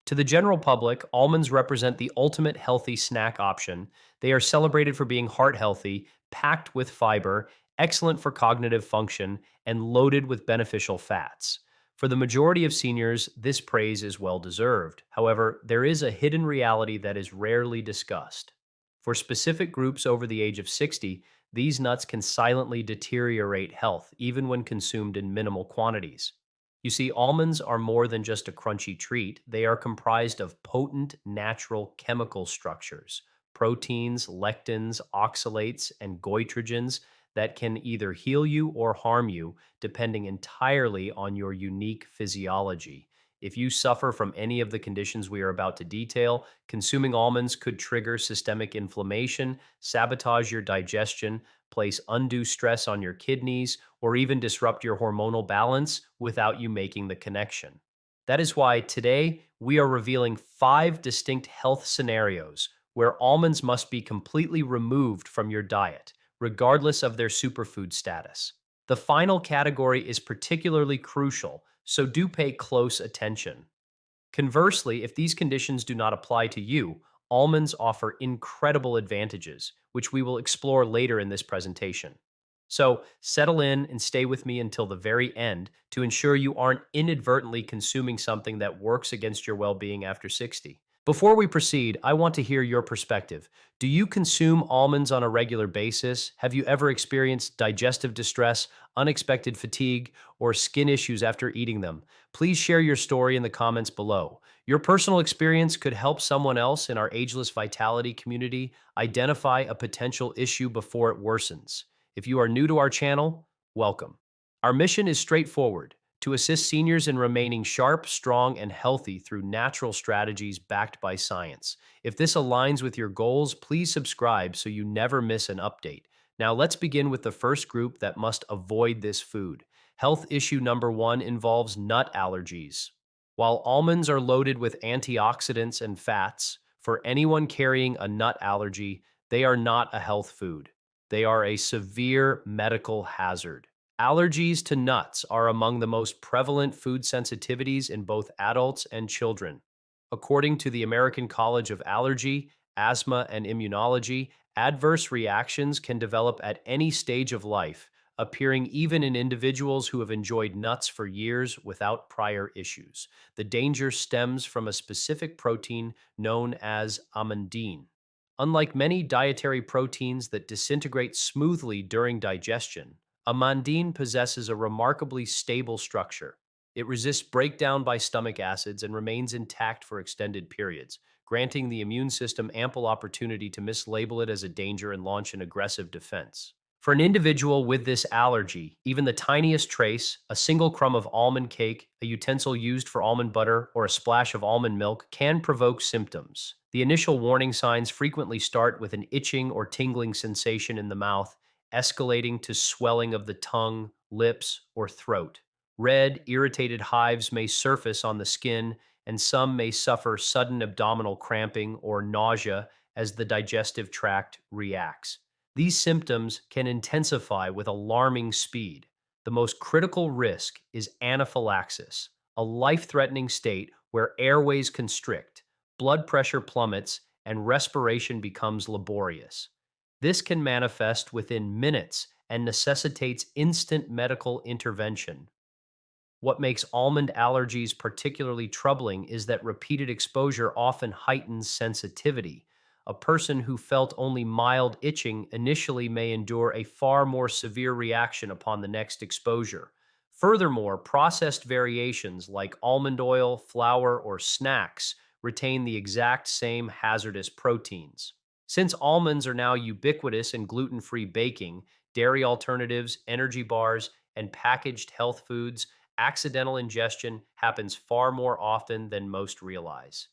To the general public, almonds represent the ultimate healthy snack option. They are celebrated for being heart healthy, packed with fiber, excellent for cognitive function, and loaded with beneficial fats. For the majority of seniors, this praise is well deserved. However, there is a hidden reality that is rarely discussed. For specific groups over the age of 60, these nuts can silently deteriorate health, even when consumed in minimal quantities. You see, almonds are more than just a crunchy treat. They are comprised of potent natural chemical structures, proteins, lectins, oxalates, and goitrogens that can either heal you or harm you, depending entirely on your unique physiology. If you suffer from any of the conditions we are about to detail, consuming almonds could trigger systemic inflammation, sabotage your digestion, place undue stress on your kidneys, or even disrupt your hormonal balance without you making the connection. That is why today we are revealing 5 distinct health scenarios where almonds must be completely removed from your diet, regardless of their superfood status. The final category is particularly crucial, so do pay close attention. Conversely, if these conditions do not apply to you, almonds offer incredible advantages, which we will explore later in this presentation. So settle in and stay with me until the very end to ensure you aren't inadvertently consuming something that works against your well being after 60. Before we proceed, I want to hear your perspective. Do you consume almonds on a regular basis? Have you ever experienced digestive distress, unexpected fatigue, or skin issues after eating them? Please share your story in the comments below. Your personal experience could help someone else in our Ageless Vitality community identify a potential issue before it worsens. If you are new to our channel, welcome. Our mission is straightforward: to assist seniors in remaining sharp, strong, and healthy through natural strategies backed by science. If this aligns with your goals, please subscribe so you never miss an update. Now, let's begin with the first group that must avoid this food. Health issue number 1 involves nut allergies. While almonds are loaded with antioxidants and fats, for anyone carrying a nut allergy, they are not a health food. They are a severe medical hazard. Allergies to nuts are among the most prevalent food sensitivities in both adults and children. According to the American College of Allergy, Asthma, and Immunology, adverse reactions can develop at any stage of life, appearing even in individuals who have enjoyed nuts for years without prior issues. The danger stems from a specific protein known as amandine. Unlike many dietary proteins that disintegrate smoothly during digestion, amandine possesses a remarkably stable structure. It resists breakdown by stomach acids and remains intact for extended periods, granting the immune system ample opportunity to mislabel it as a danger and launch an aggressive defense. For an individual with this allergy, even the tiniest trace, a single crumb of almond cake, a utensil used for almond butter, or a splash of almond milk can provoke symptoms. The initial warning signs frequently start with an itching or tingling sensation in the mouth, escalating to swelling of the tongue, lips, or throat. Red, irritated hives may surface on the skin, and some may suffer sudden abdominal cramping or nausea as the digestive tract reacts. These symptoms can intensify with alarming speed. The most critical risk is anaphylaxis, a life-threatening state where airways constrict, blood pressure plummets, and respiration becomes laborious. This can manifest within minutes and necessitates instant medical intervention. What makes almond allergies particularly troubling is that repeated exposure often heightens sensitivity. A person who felt only mild itching initially may endure a far more severe reaction upon the next exposure. Furthermore, processed variations like almond oil, flour, or snacks retain the exact same hazardous proteins. Since almonds are now ubiquitous in gluten-free baking, dairy alternatives, energy bars, and packaged health foods, accidental ingestion happens far more often than most realize.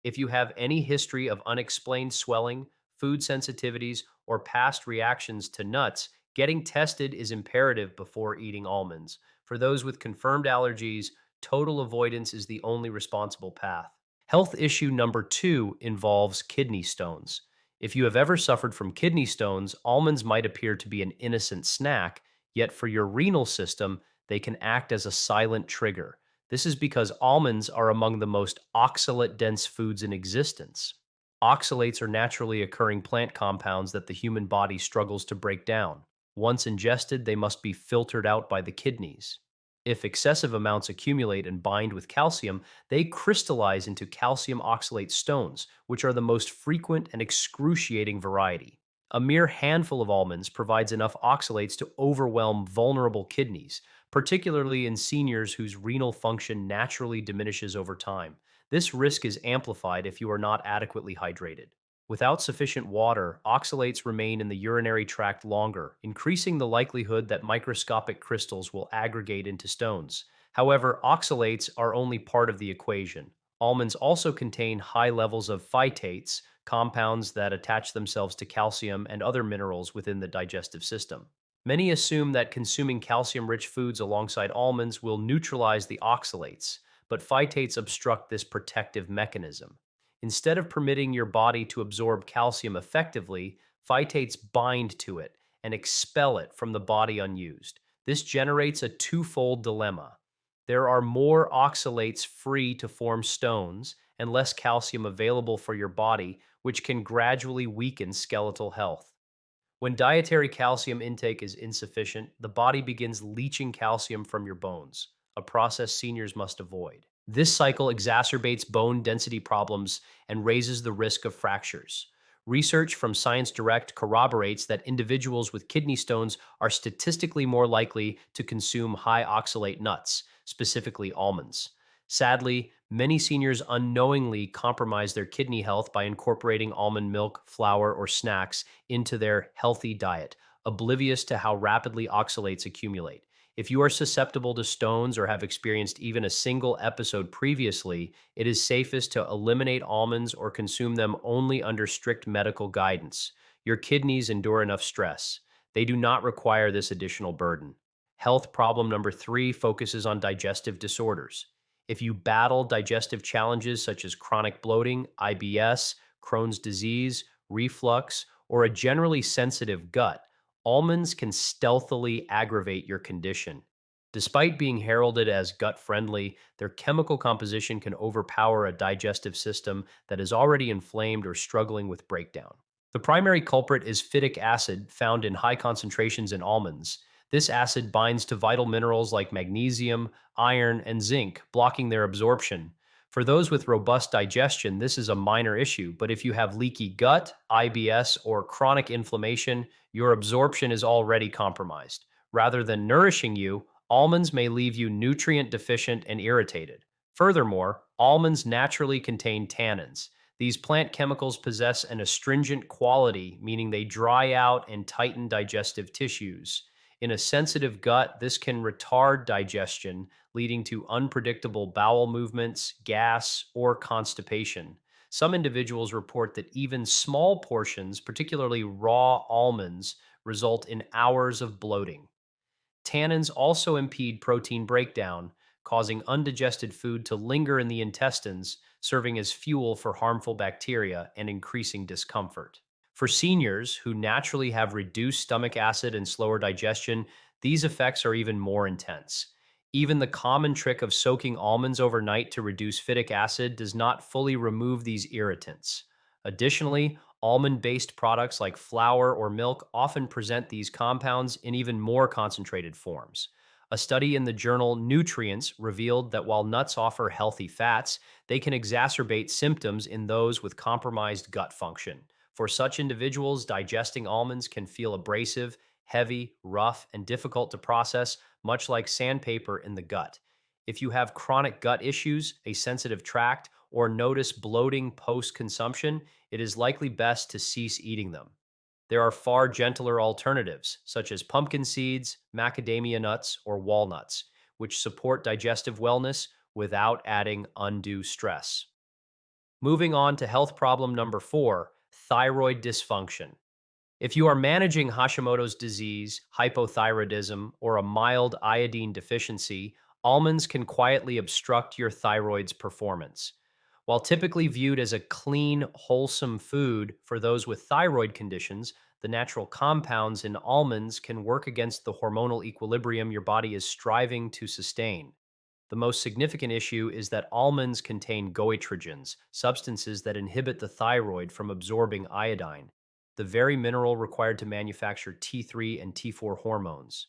If you have any history of unexplained swelling, food sensitivities, or past reactions to nuts, getting tested is imperative before eating almonds. For those with confirmed allergies, total avoidance is the only responsible path. Health issue number 2 involves kidney stones. If you have ever suffered from kidney stones, almonds might appear to be an innocent snack, yet for your renal system, they can act as a silent trigger. This is because almonds are among the most oxalate-dense foods in existence. Oxalates are naturally occurring plant compounds that the human body struggles to break down. Once ingested, they must be filtered out by the kidneys. If excessive amounts accumulate and bind with calcium, they crystallize into calcium oxalate stones, which are the most frequent and excruciating variety. A mere handful of almonds provides enough oxalates to overwhelm vulnerable kidneys, particularly in seniors whose renal function naturally diminishes over time. This risk is amplified if you are not adequately hydrated. Without sufficient water, oxalates remain in the urinary tract longer, increasing the likelihood that microscopic crystals will aggregate into stones. However, oxalates are only part of the equation. Almonds also contain high levels of phytates, compounds that attach themselves to calcium and other minerals within the digestive system. Many assume that consuming calcium rich foods alongside almonds will neutralize the oxalates, but phytates obstruct this protective mechanism. Instead of permitting your body to absorb calcium effectively, phytates bind to it and expel it from the body unused. This generates a twofold dilemma. There are more oxalates free to form stones and less calcium available for your body, which can gradually weaken skeletal health. When dietary calcium intake is insufficient, the body begins leaching calcium from your bones, a process seniors must avoid. This cycle exacerbates bone density problems and raises the risk of fractures. Research from Science Direct corroborates that individuals with kidney stones are statistically more likely to consume high oxalate nuts, specifically almonds. Sadly, many seniors unknowingly compromise their kidney health by incorporating almond milk, flour, or snacks into their healthy diet, oblivious to how rapidly oxalates accumulate. If you are susceptible to stones or have experienced even a single episode previously, it is safest to eliminate almonds or consume them only under strict medical guidance. Your kidneys endure enough stress. They do not require this additional burden. Health problem number three focuses on digestive disorders. If you battle digestive challenges such as chronic bloating, IBS, Crohn's disease, reflux, or a generally sensitive gut, almonds can stealthily aggravate your condition. Despite being heralded as gut friendly, their chemical composition can overpower a digestive system that is already inflamed or struggling with breakdown. The primary culprit is phytic acid, found in high concentrations in almonds. This acid binds to vital minerals like magnesium, iron, and zinc, blocking their absorption. For those with robust digestion, this is a minor issue, but if you have leaky gut, IBS, or chronic inflammation, your absorption is already compromised. Rather than nourishing you, almonds may leave you nutrient deficient and irritated. Furthermore, almonds naturally contain tannins. These plant chemicals possess an astringent quality, meaning they dry out and tighten digestive tissues. In a sensitive gut, this can retard digestion, leading to unpredictable bowel movements, gas, or constipation. Some individuals report that even small portions, particularly raw almonds, result in hours of bloating. Tannins also impede protein breakdown, causing undigested food to linger in the intestines, serving as fuel for harmful bacteria and increasing discomfort. For seniors who naturally have reduced stomach acid and slower digestion, these effects are even more intense. Even the common trick of soaking almonds overnight to reduce phytic acid does not fully remove these irritants. Additionally, almond based products like flour or milk often present these compounds in even more concentrated forms. A study in the journal Nutrients revealed that while nuts offer healthy fats, they can exacerbate symptoms in those with compromised gut function. For such individuals, digesting almonds can feel abrasive, heavy, rough, and difficult to process, much like sandpaper in the gut. If you have chronic gut issues, a sensitive tract, or notice bloating post consumption, it is likely best to cease eating them. There are far gentler alternatives, such as pumpkin seeds, macadamia nuts, or walnuts, which support digestive wellness without adding undue stress. Moving on to health problem number four, thyroid dysfunction. If you are managing Hashimoto's disease, hypothyroidism, or a mild iodine deficiency, almonds can quietly obstruct your thyroid's performance. While typically viewed as a clean, wholesome food for those with thyroid conditions, the natural compounds in almonds can work against the hormonal equilibrium your body is striving to sustain. The most significant issue is that almonds contain goitrogens, substances that inhibit the thyroid from absorbing iodine, the very mineral required to manufacture T3 and T4 hormones.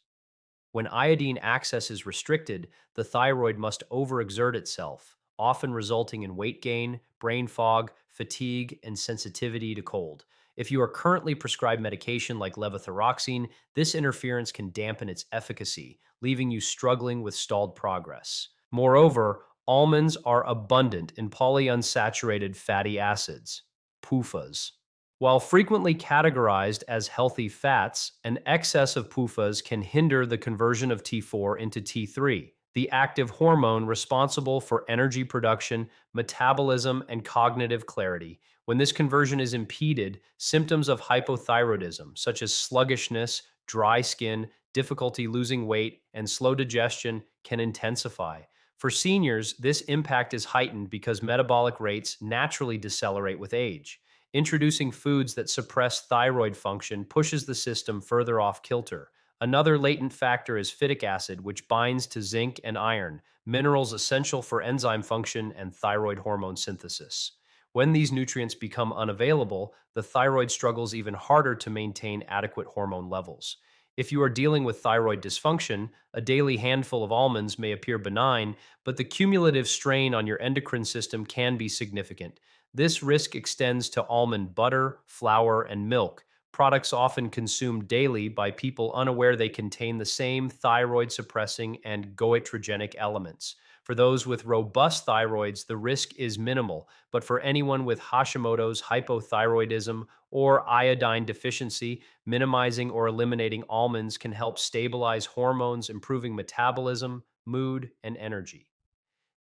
When iodine access is restricted, the thyroid must overexert itself, often resulting in weight gain, brain fog, fatigue, and sensitivity to cold. If you are currently prescribed medication like levothyroxine, this interference can dampen its efficacy, leaving you struggling with stalled progress. Moreover, almonds are abundant in polyunsaturated fatty acids, PUFAs. While frequently categorized as healthy fats, an excess of PUFAs can hinder the conversion of T4 into T3, the active hormone responsible for energy production, metabolism, and cognitive clarity. When this conversion is impeded, symptoms of hypothyroidism, such as sluggishness, dry skin, difficulty losing weight, and slow digestion, can intensify. For seniors, this impact is heightened because metabolic rates naturally decelerate with age. Introducing foods that suppress thyroid function pushes the system further off kilter. Another latent factor is phytic acid, which binds to zinc and iron, minerals essential for enzyme function and thyroid hormone synthesis. When these nutrients become unavailable, the thyroid struggles even harder to maintain adequate hormone levels. If you are dealing with thyroid dysfunction, a daily handful of almonds may appear benign, but the cumulative strain on your endocrine system can be significant. This risk extends to almond butter, flour, and milk, products often consumed daily by people unaware they contain the same thyroid suppressing and goitrogenic elements. For those with robust thyroids, the risk is minimal, but for anyone with Hashimoto's hypothyroidism or iodine deficiency, minimizing or eliminating almonds can help stabilize hormones, improving metabolism, mood, and energy.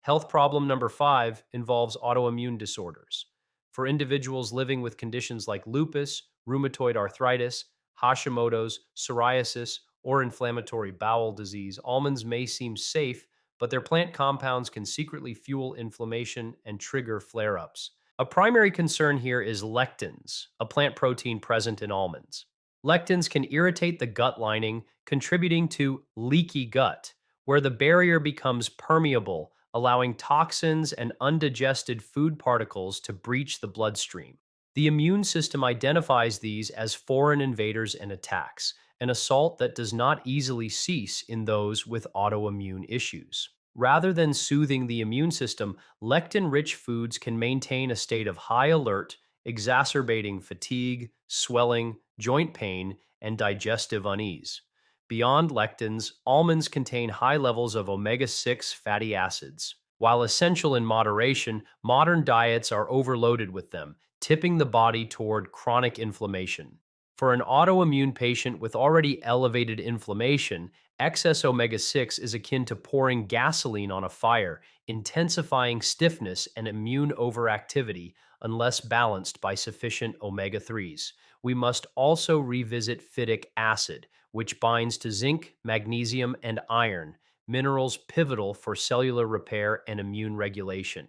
Health problem number 5 involves autoimmune disorders. For individuals living with conditions like lupus, rheumatoid arthritis, Hashimoto's, psoriasis, or inflammatory bowel disease, almonds may seem safe, but their plant compounds can secretly fuel inflammation and trigger flare ups. A primary concern here is lectins, a plant protein present in almonds. Lectins can irritate the gut lining, contributing to leaky gut, where the barrier becomes permeable, allowing toxins and undigested food particles to breach the bloodstream. The immune system identifies these as foreign invaders and attacks, an assault that does not easily cease in those with autoimmune issues. Rather than soothing the immune system, lectin rich foods can maintain a state of high alert, exacerbating fatigue, swelling, joint pain, and digestive unease. Beyond lectins, almonds contain high levels of omega 6 fatty acids. While essential in moderation, modern diets are overloaded with them, tipping the body toward chronic inflammation. For an autoimmune patient with already elevated inflammation, excess omega 6 is akin to pouring gasoline on a fire, intensifying stiffness and immune overactivity unless balanced by sufficient omega 3s. We must also revisit phytic acid, which binds to zinc, magnesium, and iron, minerals pivotal for cellular repair and immune regulation.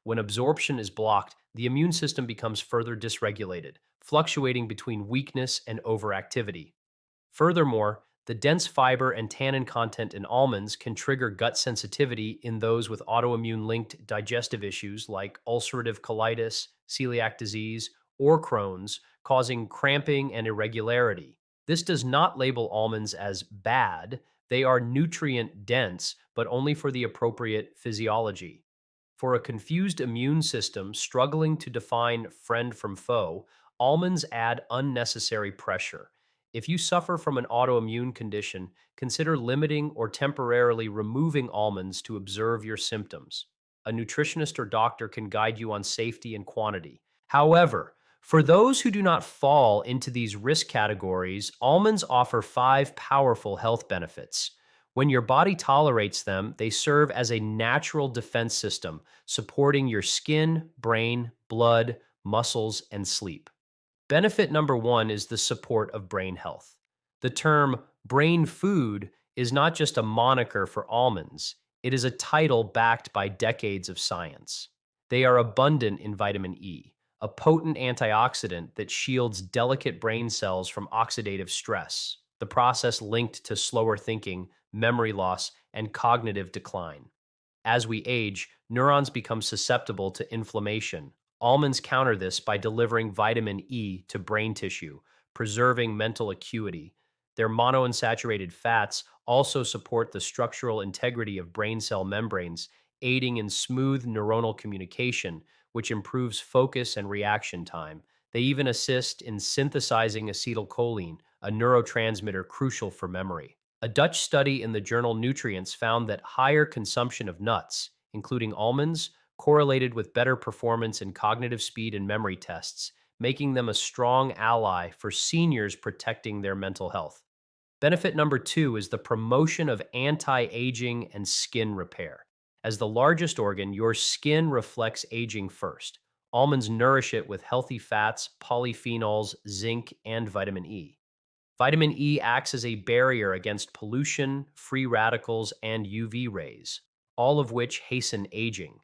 When absorption is blocked, the immune system becomes further dysregulated, fluctuating between weakness and overactivity. Furthermore, the dense fiber and tannin content in almonds can trigger gut sensitivity in those with autoimmune linked digestive issues like ulcerative colitis, celiac disease, or Crohn's, causing cramping and irregularity. This does not label almonds as bad, they are nutrient dense, but only for the appropriate physiology. For a confused immune system struggling to define friend from foe, almonds add unnecessary pressure. If you suffer from an autoimmune condition, consider limiting or temporarily removing almonds to observe your symptoms. A nutritionist or doctor can guide you on safety and quantity. However, for those who do not fall into these risk categories, almonds offer 5 powerful health benefits. When your body tolerates them, they serve as a natural defense system, supporting your skin, brain, blood, muscles, and sleep. Benefit number 1 is the support of brain health. The term brain food is not just a moniker for almonds, it is a title backed by decades of science. They are abundant in vitamin E, a potent antioxidant that shields delicate brain cells from oxidative stress, the process linked to slower thinking, memory loss, and cognitive decline. As we age, neurons become susceptible to inflammation. Almonds counter this by delivering vitamin E to brain tissue, preserving mental acuity. Their monounsaturated fats also support the structural integrity of brain cell membranes, aiding in smooth neuronal communication, which improves focus and reaction time. They even assist in synthesizing acetylcholine, a neurotransmitter crucial for memory. A Dutch study in the journal Nutrients found that higher consumption of nuts, including almonds, correlated with better performance in cognitive speed and memory tests, making them a strong ally for seniors protecting their mental health. Benefit number two is the promotion of anti aging and skin repair. As the largest organ, your skin reflects aging first. Almonds nourish it with healthy fats, polyphenols, zinc, and vitamin E. Vitamin E acts as a barrier against pollution, free radicals, and UV rays, all of which hasten aging.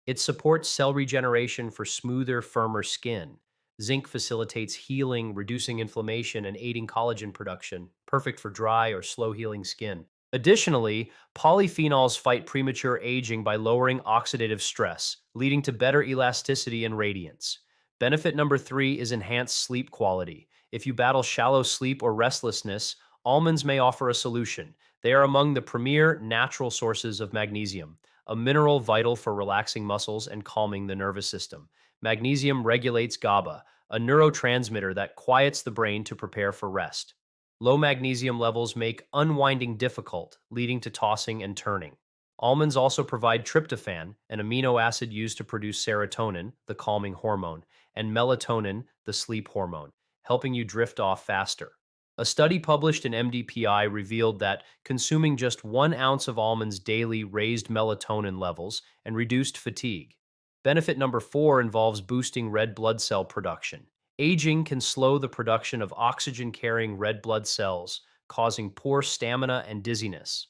It supports cell regeneration for smoother, firmer skin. Zinc facilitates healing, reducing inflammation, and aiding collagen production, perfect for dry or slow healing skin. Additionally, polyphenols fight premature aging by lowering oxidative stress, leading to better elasticity and radiance. Benefit number three is enhanced sleep quality. If you battle shallow sleep or restlessness, almonds may offer a solution. They are among the premier natural sources of magnesium, a mineral vital for relaxing muscles and calming the nervous system. Magnesium regulates GABA, a neurotransmitter that quiets the brain to prepare for rest. Low magnesium levels make unwinding difficult, leading to tossing and turning. Almonds also provide tryptophan, an amino acid used to produce serotonin, the calming hormone, and melatonin, the sleep hormone, helping you drift off faster. A study published in MDPI revealed that consuming just 1 ounce of almonds daily raised melatonin levels and reduced fatigue. Benefit number four involves boosting red blood cell production. Aging can slow the production of oxygen carrying red blood cells, causing poor stamina and dizziness.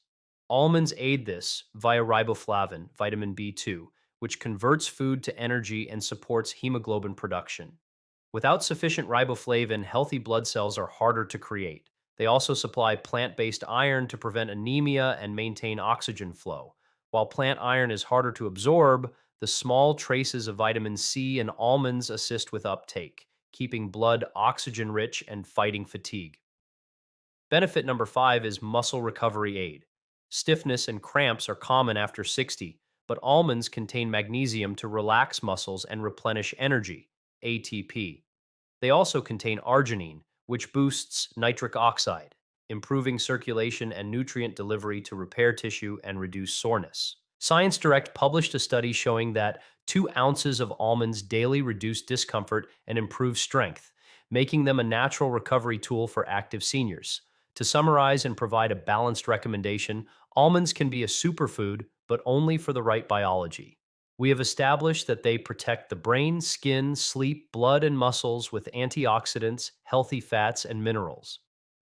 Almonds aid this via riboflavin, vitamin B2, which converts food to energy and supports hemoglobin production. Without sufficient riboflavin, healthy blood cells are harder to create. They also supply plant based iron to prevent anemia and maintain oxygen flow. While plant iron is harder to absorb, the small traces of vitamin C in almonds assist with uptake, keeping blood oxygen rich and fighting fatigue. Benefit number five is muscle recovery aid. Stiffness and cramps are common after 60, but almonds contain magnesium to relax muscles and replenish energy, ATP. They also contain arginine, which boosts nitric oxide, improving circulation and nutrient delivery to repair tissue and reduce soreness. Science Direct published a study showing that 2 ounces of almonds daily reduce discomfort and improve strength, making them a natural recovery tool for active seniors. To summarize and provide a balanced recommendation, almonds can be a superfood, but only for the right biology. We have established that they protect the brain, skin, sleep, blood, and muscles with antioxidants, healthy fats, and minerals.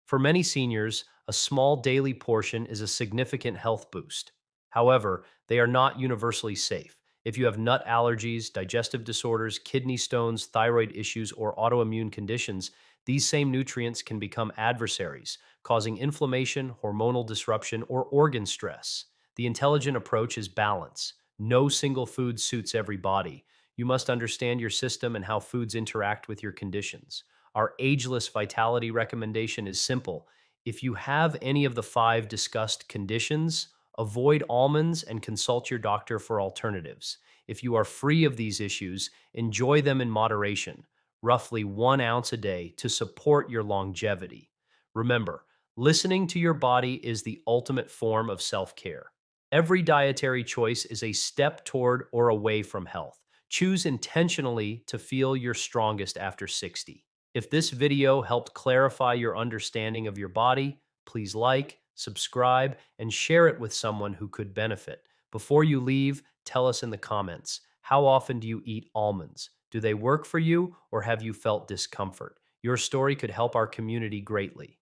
For many seniors, a small daily portion is a significant health boost. However, they are not universally safe. If you have nut allergies, digestive disorders, kidney stones, thyroid issues, or autoimmune conditions, these same nutrients can become adversaries, causing inflammation, hormonal disruption, or organ stress. The intelligent approach is balance. No single food suits every body. You must understand your system and how foods interact with your conditions. Our ageless vitality recommendation is simple. If you have any of the five discussed conditions, avoid almonds and consult your doctor for alternatives. If you are free of these issues, enjoy them in moderation, roughly 1 ounce a day, to support your longevity. Remember, listening to your body is the ultimate form of self care. Every dietary choice is a step toward or away from health. Choose intentionally to feel your strongest after 60. If this video helped clarify your understanding of your body, please like, subscribe, and share it with someone who could benefit. Before you leave, tell us in the comments, how often do you eat almonds? Do they work for you, or have you felt discomfort? Your story could help our community greatly.